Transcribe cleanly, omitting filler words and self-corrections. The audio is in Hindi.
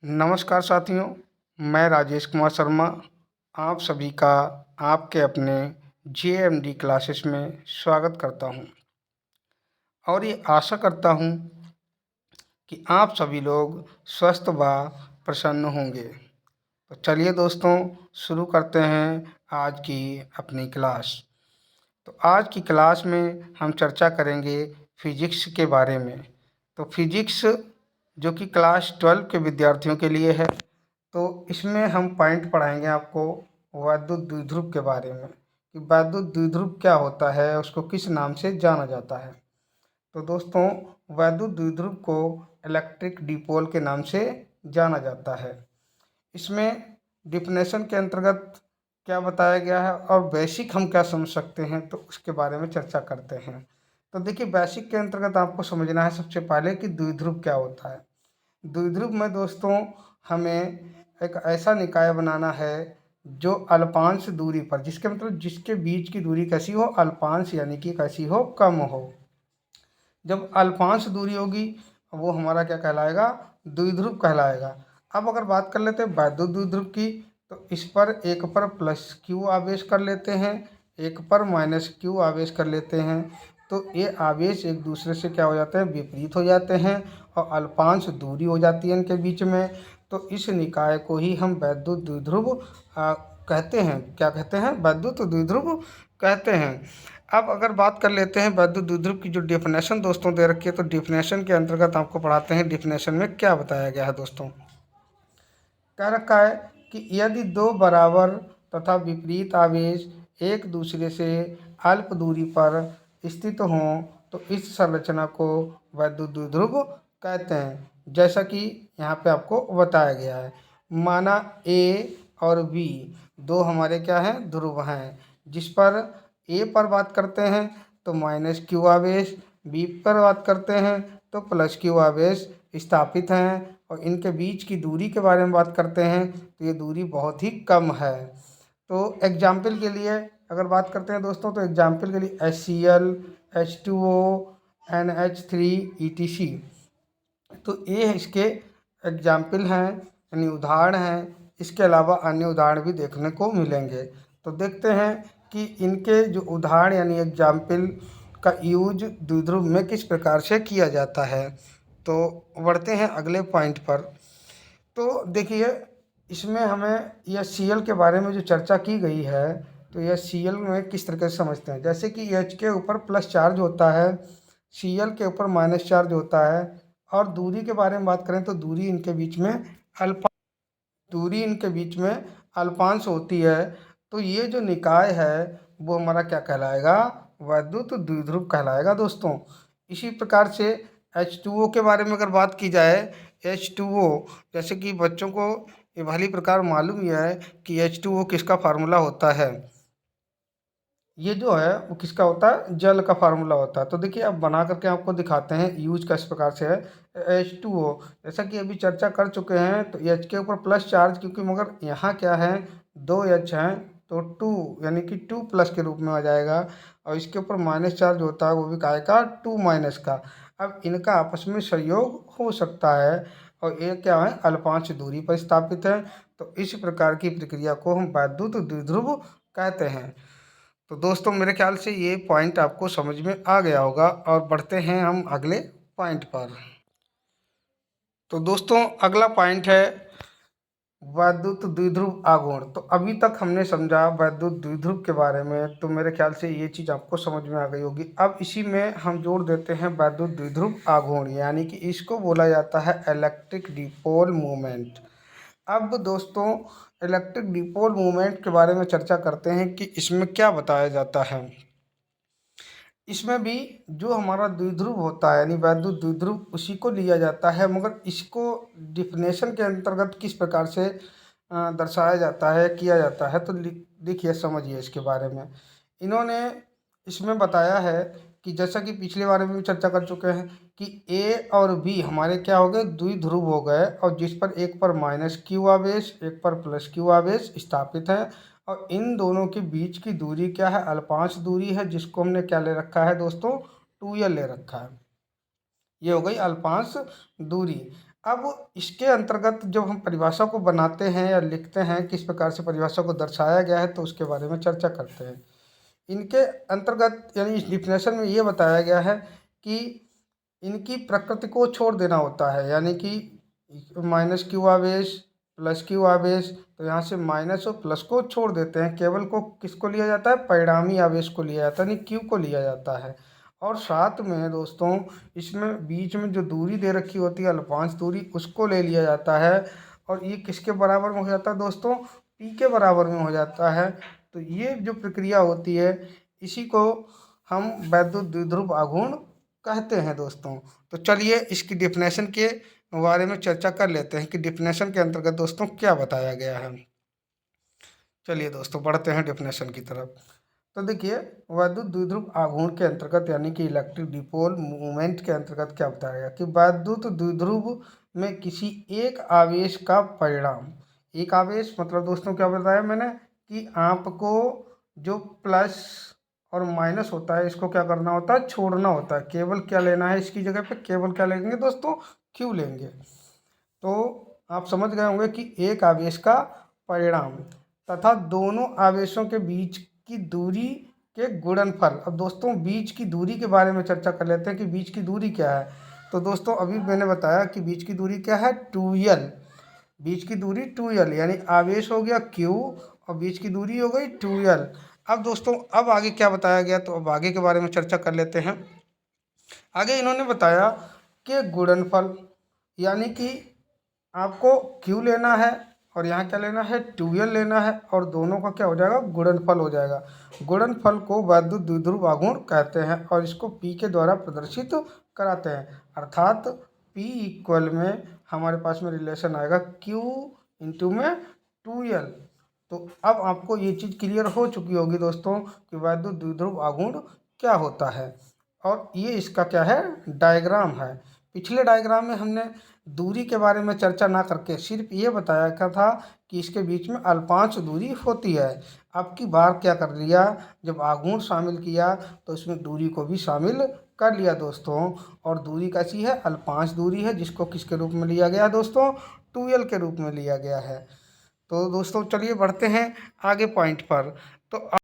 नमस्कार साथियों, मैं राजेश कुमार शर्मा आप सभी का आपके अपने जेएमडी क्लासेस में स्वागत करता हूं और ये आशा करता हूं कि आप सभी लोग स्वस्थ व प्रसन्न होंगे। तो चलिए दोस्तों, शुरू करते हैं आज की अपनी क्लास। तो आज की क्लास में हम चर्चा करेंगे फिजिक्स के बारे में। तो फिजिक्स जो कि क्लास 12 के विद्यार्थियों के लिए है, तो इसमें हम पॉइंट पढ़ाएंगे आपको वैद्युत द्विध्रुव के बारे में कि वैद्युत द्विध्रुव क्या होता है, उसको किस नाम से जाना जाता है। तो दोस्तों, वैद्युत द्विध्रुव को इलेक्ट्रिक डिपोल के नाम से जाना जाता है। इसमें डिफिनेशन के अंतर्गत क्या बताया गया है और बेसिक हम क्या समझ सकते हैं, तो उसके बारे में चर्चा करते हैं। तो देखिए, बेसिक के अंतर्गत आपको समझना है सबसे पहले कि द्विध्रुव क्या होता है। द्विध्रुव में दोस्तों हमें एक ऐसा निकाय बनाना है जो अल्पांश दूरी पर, जिसके मतलब जिसके बीच की दूरी कैसी हो, अल्पांश यानी कि कैसी हो, कम हो। जब अल्पांश दूरी होगी वो हमारा क्या कहलाएगा, द्विध्रुव कहलाएगा। अब अगर बात कर लेते हैं वैद्युत द्विध्रुव की, तो इस पर एक पर प्लस क्यू आवेश कर लेते हैं, एक पर माइनस क्यू आवेश कर लेते हैं। तो ये आवेश एक दूसरे से क्या हो जाते हैं, विपरीत हो जाते हैं और अल्पांश दूरी हो जाती है इनके बीच में। तो इस निकाय को ही हम वैद्युत द्विध्रुव कहते हैं। क्या कहते हैं, वैद्युत द्विध्रुव कहते हैं। अब अगर बात कर लेते हैं वैद्युत द्विध्रुव की जो डेफिनेशन दोस्तों दे रखी है, तो डेफिनेशन के अंतर्गत आपको पढ़ाते हैं डेफिनेशन में क्या बताया गया है। दोस्तों, कह रखा है कि यदि दो बराबर तथा विपरीत आवेश एक दूसरे से अल्प दूरी पर स्थित हों तो इस संरचना को वैद्युत द्विध्रुव कहते हैं। जैसा कि यहाँ पे आपको बताया गया है, माना ए और बी दो हमारे क्या हैं, ध्रुव हैं, जिस पर ए पर बात करते हैं तो माइनस क्यू आवेश, बी पर बात करते हैं तो प्लस क्यू आवेश स्थापित हैं, और इनके बीच की दूरी के बारे में बात करते हैं तो ये दूरी बहुत ही कम है। तो एग्जाम्पल के लिए अगर बात करते हैं दोस्तों, तो एग्जाम्पल के लिए HCl, H2O, NH3 ETC, तो ये इसके एग्जाम्पल हैं यानी उदाहरण हैं। इसके अलावा अन्य उदाहरण भी देखने को मिलेंगे। तो देखते हैं कि इनके जो उदाहरण यानी एग्जाम्पल का यूज द्विध्रुव में किस प्रकार से किया जाता है। तो बढ़ते हैं अगले पॉइंट पर। तो देखिए, इसमें हमें यह Cl के बारे में जो चर्चा की गई है, तो यह Cl में किस तरह से समझते हैं। जैसे कि H के ऊपर प्लस चार्ज होता है, Cl के ऊपर माइनस चार्ज होता है, और दूरी के बारे में बात करें तो दूरी इनके बीच में अल्पा दूरी इनके बीच में अल्पांश होती है। तो ये जो निकाय है वो हमारा क्या कहलाएगा, वैद्युत द्विध्रुव कहलाएगा दोस्तों। इसी प्रकार से H2O के बारे में अगर बात की जाए, H2O जैसे कि बच्चों को ये भली प्रकार मालूम ही है कि H2O किसका फार्मूला होता है। ये जो है वो किसका होता है, जल का फार्मूला होता है। तो देखिए, अब बना करके आपको दिखाते हैं यूज किस प्रकार से है। H2O जैसा कि अभी चर्चा कर चुके हैं, तो H के ऊपर प्लस चार्ज, क्योंकि मगर यहाँ क्या है, दो H हैं तो 2 यानी कि 2 प्लस के रूप में आ जाएगा, और इसके ऊपर माइनस चार्ज होता है, वो भी काय का, 2 माइनस का। अब इनका आपस में संयोग हो सकता है, और ये क्या है, अल्पांश दूरी पर स्थापित है। तो इस प्रकार की प्रक्रिया को हम वैद्युत द्विध्रुव कहते हैं। तो दोस्तों, मेरे ख्याल से ये पॉइंट आपको समझ में आ गया होगा, और बढ़ते हैं हम अगले पॉइंट पर। तो दोस्तों, अगला पॉइंट है वैद्युत द्विध्रुव आघूर्ण। तो अभी तक हमने समझा वैद्युत द्विध्रुव के बारे में, तो मेरे ख्याल से ये चीज़ आपको समझ में आ गई होगी। अब इसी में हम जोड़ देते हैं वैद्युत द्विध्रुव आघूर्ण, यानी कि इसको बोला जाता है इलेक्ट्रिक डिपोल मूवमेंट। अब दोस्तों, इलेक्ट्रिक डिपोल मूवमेंट के बारे में चर्चा करते हैं कि इसमें क्या बताया जाता है। इसमें भी जो हमारा द्विध्रुव होता है यानी वैद्युत द्विध्रुव, उसी को लिया जाता है, मगर इसको डिफिनेशन के अंतर्गत किस प्रकार से दर्शाया जाता है, किया जाता है। तो देखिए, समझिए इसके बारे में। इन्होंने इसमें बताया है कि जैसा कि पिछले बारे में भी चर्चा कर चुके हैं कि ए और बी हमारे क्या हो गए, द्विध्रुव हो गए, और जिस पर एक पर माइनस क्यू आवेश, एक पर प्लस क्यू आवेश स्थापित है, और इन दोनों के बीच की दूरी क्या है, अल्पांश दूरी है, जिसको हमने क्या ले रखा है दोस्तों, 2l ले रखा है। ये हो गई अल्पांश दूरी। अब इसके अंतर्गत जब हम परिभाषा को बनाते हैं या लिखते हैं, किस प्रकार से परिभाषा को दर्शाया गया है, तो उसके बारे में चर्चा करते हैं। इनके अंतर्गत यानी इस डिफिनेशन में ये बताया गया है कि इनकी प्रकृति को छोड़ देना होता है, यानी कि माइनस क्यू आवेश प्लस क्यू आवेश, तो यहाँ से माइनस और प्लस को छोड़ देते हैं, केवल को किसको लिया जाता है, परिणामी आवेश को लिया जाता है, यानी क्यू को लिया जाता है। और साथ में दोस्तों इसमें बीच में जो दूरी दे रखी होती है अल्पांश दूरी, उसको ले लिया जाता है, और ये किसके बराबर में हो जाता है दोस्तों, पी के बराबर में हो जाता है। तो ये जो प्रक्रिया होती है इसी को हम वैद्युत द्विध्रुव आघूर्ण कहते हैं दोस्तों। तो चलिए इसकी डिफिनेशन के बारे में चर्चा कर लेते हैं कि डिफिनेशन के अंतर्गत दोस्तों क्या बताया गया है। चलिए दोस्तों बढ़ते हैं डिफिनेशन की तरफ। तो देखिए वैद्युत द्विध्रुव आघूर्ण के अंतर्गत यानी कि इलेक्ट्रिक डिपोल मूवमेंट के अंतर्गत क्या बताया गया कि वैद्युत द्विध्रुव में किसी एक आवेश का परिणाम, एक आवेश मतलब दोस्तों क्या बताया मैंने कि आपको जो प्लस और माइनस होता है इसको क्या करना होता है, छोड़ना होता है, केवल क्या लेना है इसकी जगह पे, केवल क्या लेंगे दोस्तों, क्यू लेंगे। तो आप समझ गए होंगे कि एक आवेश का परिणाम तथा दोनों आवेशों के बीच की दूरी के गुणनफल। अब दोस्तों बीच की दूरी के बारे में चर्चा कर लेते हैं कि बीच की दूरी क्या है। तो दोस्तों अभी मैंने बताया कि बीच की दूरी क्या है, 2l। बीच की दूरी 2l यानी आवेश हो गया q और बीच की दूरी हो गई 2l। अब दोस्तों अब आगे क्या बताया गया, तो अब आगे के बारे में चर्चा कर लेते हैं। आगे इन्होंने बताया कि गुणनफल यानी कि आपको Q लेना है और यहाँ क्या लेना है, 2l लेना है, और दोनों का क्या हो जाएगा, गुणनफल हो जाएगा। गुणनफल को वैद्युत द्विध्रुव आघूर्ण कहते हैं और इसको P के द्वारा प्रदर्शित कराते हैं। अर्थात P इक्वल में हमारे पास में रिलेशन आएगा Q इंटू में 2l। तो अब आपको ये चीज़ क्लियर हो चुकी होगी दोस्तों कि वैद्युत द्विध्रुव आघूर्ण क्या होता है, और ये इसका क्या है, डायग्राम है। पिछले डायग्राम में हमने दूरी के बारे में चर्चा ना करके सिर्फ ये बताया क्या था कि इसके बीच में अल्पांश दूरी होती है। अब की बार क्या कर लिया, जब आघूर्ण शामिल किया तो इसमें दूरी को भी शामिल कर लिया दोस्तों, और दूरी कैसी है, अल्पांश दूरी है, जिसको किसके रूप में लिया गया दोस्तों, 2l के रूप में लिया गया है। तो दोस्तों चलिए बढ़ते हैं आगे पॉइंट पर। तो